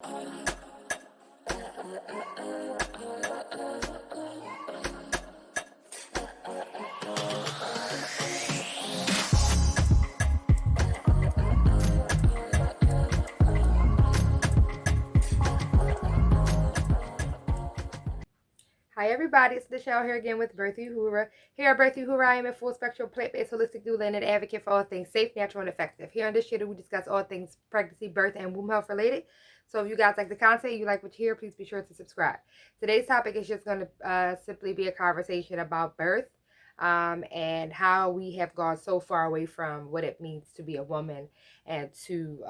Hi everybody, it's Michelle here again with birthuhura. Here at birthuhura, I am a full spectrum plant-based holistic doula and an advocate for all things safe, natural, and effective. Here on this channel, we discuss all things pregnancy, birth, and womb health related. So if you guys like the content, you like what you hear, please be sure to subscribe. Today's topic is just going to simply be a conversation about birth and how we have gone so far away from what it means to be a woman and to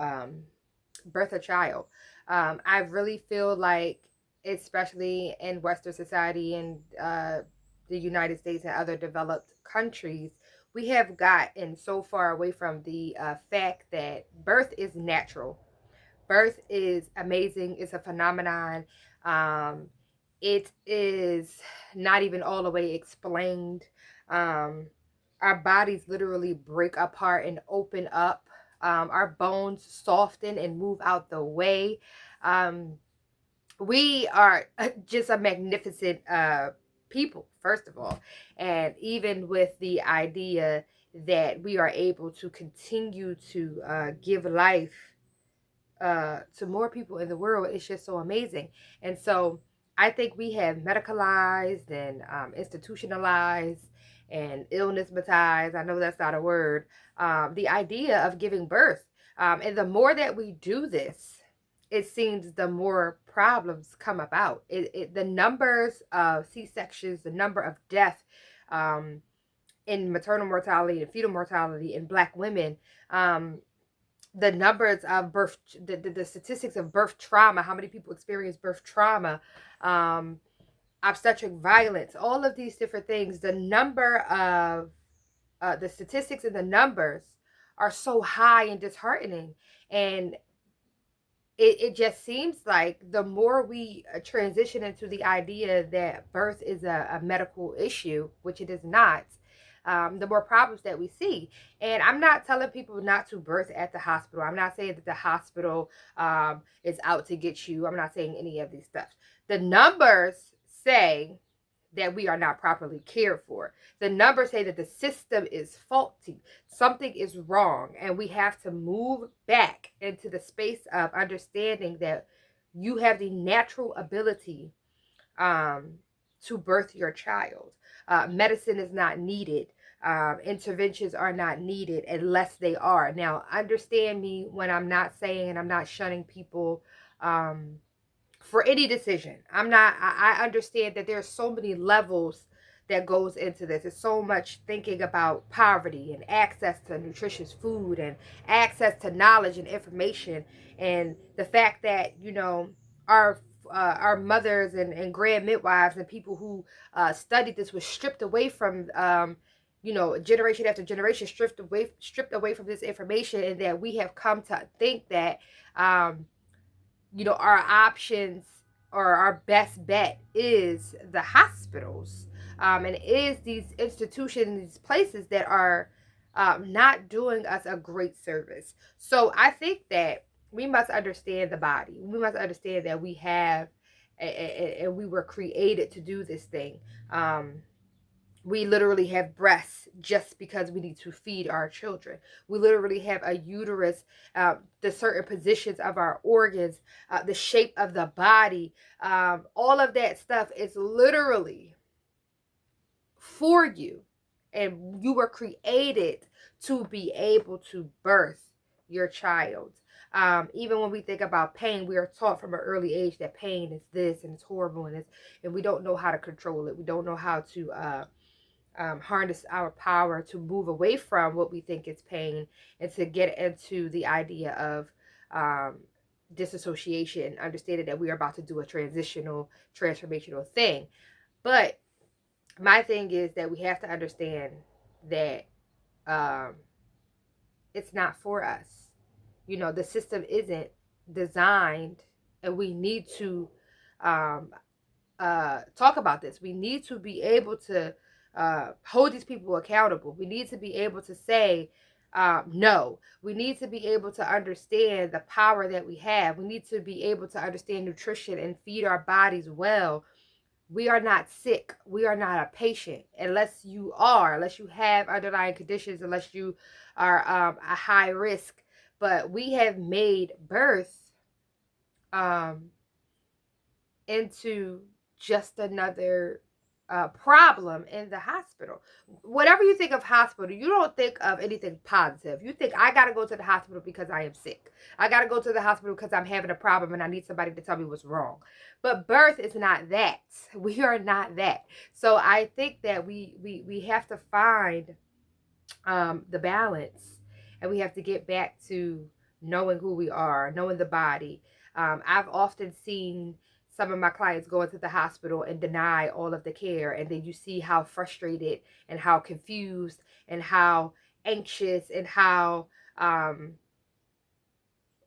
birth a child. I really feel like, especially in Western society and the United States and other developed countries, we have gotten so far away from the fact that birth is natural. Birth is amazing. It's a phenomenon. It is not even all the way explained. Our bodies literally break apart and open up. Our bones soften and move out the way. We are just a magnificent people, first of all. And even with the idea that we are able to continue to give life to more people in the world, it's just so amazing. And so I think we have medicalized and institutionalized and illnessmatized, I know that's not a word, the idea of giving birth. And the more that we do this, it seems the more problems come about. The numbers of C-sections, the number of death in maternal mortality and fetal mortality in Black women, the numbers of birth, the statistics of birth trauma, how many people experience birth trauma, obstetric violence, all of these different things, the number of the statistics and the numbers are so high and disheartening. And it just seems like the more we transition into the idea that birth is a medical issue, which it is not, the more problems that we see. And I'm not telling people not to birth at the hospital. I'm not saying that the hospital is out to get you. I'm not saying any of these stuff. The numbers say that we are not properly cared for. The numbers say that the system is faulty. Something is wrong. And we have to move back into the space of understanding that you have the natural ability to birth your child. Medicine is not needed. Interventions are not needed unless they are. Now, understand me when I'm not saying, and I'm not shunning people for any decision. I understand that there's so many levels that goes into this. There's so much thinking about poverty and access to nutritious food and access to knowledge and information, and the fact that, you know, our mothers and grand midwives and people who studied this was stripped away from you know, generation after generation, stripped away from this information, and that we have come to think that you know, our options or our best bet is the hospitals, and is these institutions, these places that are not doing us a great service. So I think that we must understand the body. We must understand that we have, and we were created to do this thing. We literally have breasts just because we need to feed our children. We literally have a uterus, the certain positions of our organs, the shape of the body. All of that stuff is literally for you. And you were created to be able to birth your child. Even when we think about pain, we are taught from an early age that pain is this and it's horrible, and we don't know how to control it. We don't know how to harness our power to move away from what we think is pain and to get into the idea of disassociation, understanding that we are about to do a transformational thing. But my thing is that we have to understand that it's not for us. You know, the system isn't designed, and we need to talk about this. We need to be able to hold these people accountable. We need to be able to say, No, we need to be able to understand the power that we have. We need to be able to understand nutrition and feed our bodies well. We are not sick. We are not a patient unless unless you have underlying conditions, unless you are a high risk. But we have made birth um, into just another problem in the hospital. Whatever you think of hospital, you don't think of anything positive. You think, I got to go to the hospital because I am sick. I got to go to the hospital because I'm having a problem and I need somebody to tell me what's wrong. But birth is not that. We are not that. So I think that we have to find the balance, and we have to get back to knowing who we are, knowing the body. I've often seen some of my clients go into the hospital and deny all of the care, and then you see how frustrated and how confused and how anxious and how um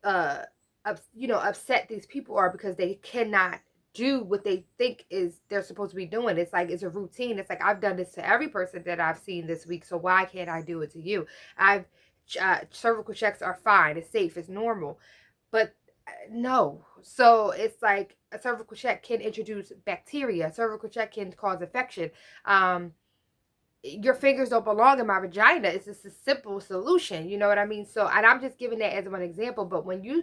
uh upset these people are because they cannot do what they think is they're supposed to be doing. It's like it's a routine. It's like, I've done this to every person that I've seen this week, so why can't I do it to you? I've cervical checks are fine, it's safe, it's normal. But no. So it's like a cervical check can introduce bacteria, a cervical check can cause infection. Your fingers don't belong in my vagina. It's just a simple solution. You know what I mean? So, and I'm just giving that as one example. But when you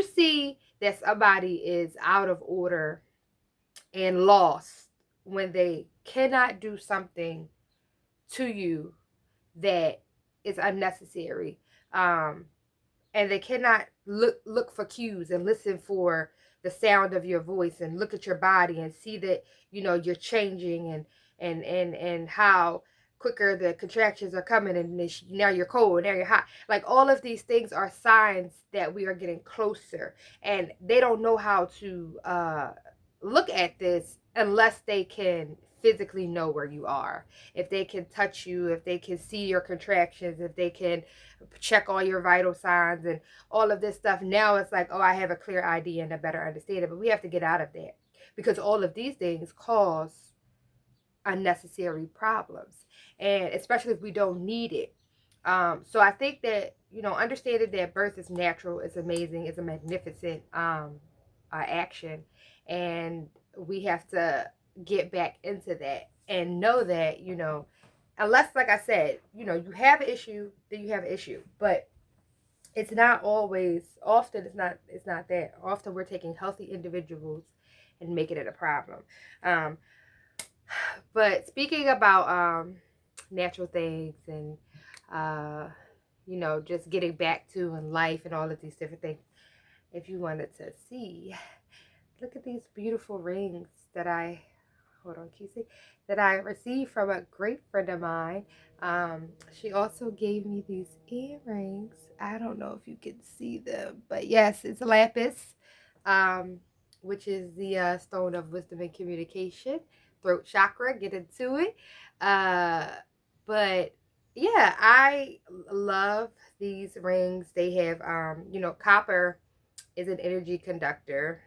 see that somebody is out of order and lost, when they cannot do something to you that is unnecessary, and they cannot look for cues and listen for the sound of your voice and look at your body and see that you're changing, and how quicker the contractions are coming, and now you're cold, now you're hot. Like, all of these things are signs that we are getting closer, and they don't know how to look at this unless they can physically know where you are. If they can touch you, if they can see your contractions, if they can check all your vital signs and all of this stuff, now it's like, oh, I have a clear idea and a better understanding. But we have to get out of that, because all of these things cause unnecessary problems, and especially if we don't need it. So I think that understanding that birth is natural, is amazing, is a magnificent action, and we have to get back into that and know that unless, like I said, you have an issue, then you have an issue. But it's not always. Often it's not that. Often we're taking healthy individuals and making it a problem. Um, but speaking about natural things and just getting back to in life and all of these different things, if you wanted to see, look at these beautiful rings that I hold on, can you see? That I received from a great friend of mine. She also gave me these earrings. I don't know if you can see them, but yes, it's lapis, um, which is the stone of wisdom and communication, throat chakra. Get into it. Uh, but yeah, I love these rings. They have, copper is an energy conductor,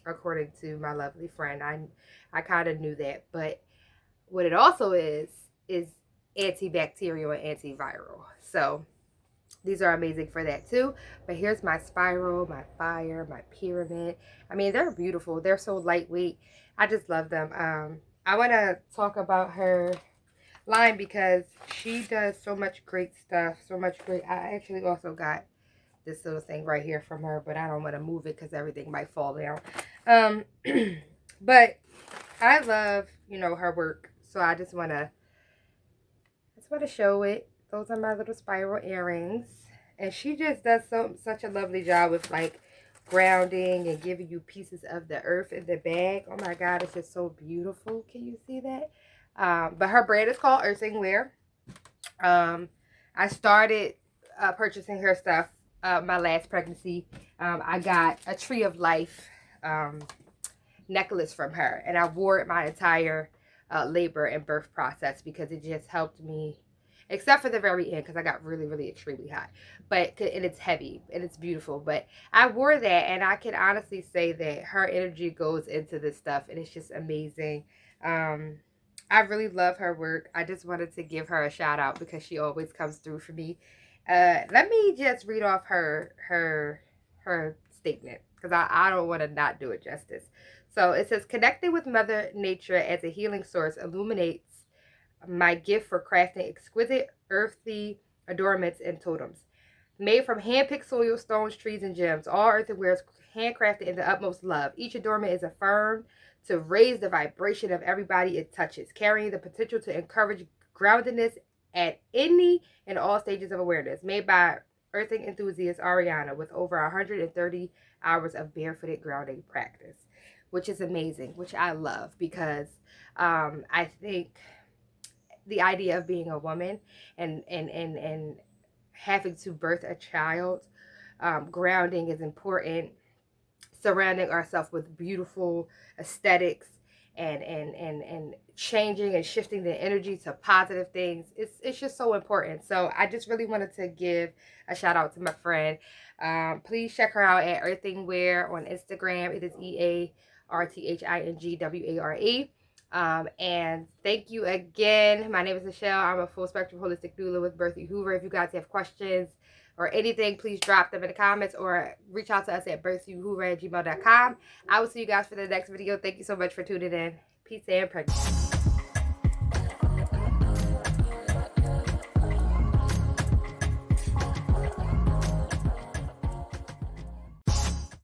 according to my lovely friend. I kind of knew that, but what it also is antibacterial and antiviral. So these are amazing for that too. But here's my spiral, my fire, my pyramid. I mean, they're beautiful. They're so lightweight. I just love them. I want to talk about her line because she does so much great stuff. So much great. I actually also got this little thing right here from her, but I don't want to move it because everything might fall down. But I love, her work. So I just want to show it. Those are my little spiral earrings. And she just does such a lovely job with like grounding and giving you pieces of the earth in the bag. Oh my God, it's just so beautiful. Can you see that? But her brand is called Earthing Wear. I started purchasing her stuff my last pregnancy. I got a Tree of Life necklace from her, and I wore it my entire labor and birth process because it just helped me, except for the very end because I got really, really extremely hot. But and it's heavy and it's beautiful. But I wore that, and I can honestly say that her energy goes into this stuff, and it's just amazing. I really love her work. I just wanted to give her a shout out because she always comes through for me. Let me just read off her statement because I don't want to not do it justice. So it says, connecting with Mother Nature as a healing source illuminates my gift for crafting exquisite earthy adornments and totems. Made from hand-picked soil, stones, trees, and gems, all earthenware is handcrafted in the utmost love. Each adornment is affirmed to raise the vibration of everybody it touches, carrying the potential to encourage groundedness at any and all stages of awareness. Made by earthing enthusiast Ariana with over 130 hours of barefooted grounding practice, which is amazing, which I love because I think the idea of being a woman and having to birth a child, grounding is important. Surrounding ourselves with beautiful aesthetics and changing and shifting the energy to positive things. It's just so important. So I just really wanted to give a shout out to my friend. Please check her out at Earthingware on Instagram. It is EARTHINGWARE. And thank you again. My name is Michelle. I'm a full spectrum holistic doula with birthuhura. If you guys have questions or anything, please drop them in the comments or reach out to us at birthuhura@gmail.com. I will see you guys for the next video. Thank you so much for tuning in. Peace and pregnancy.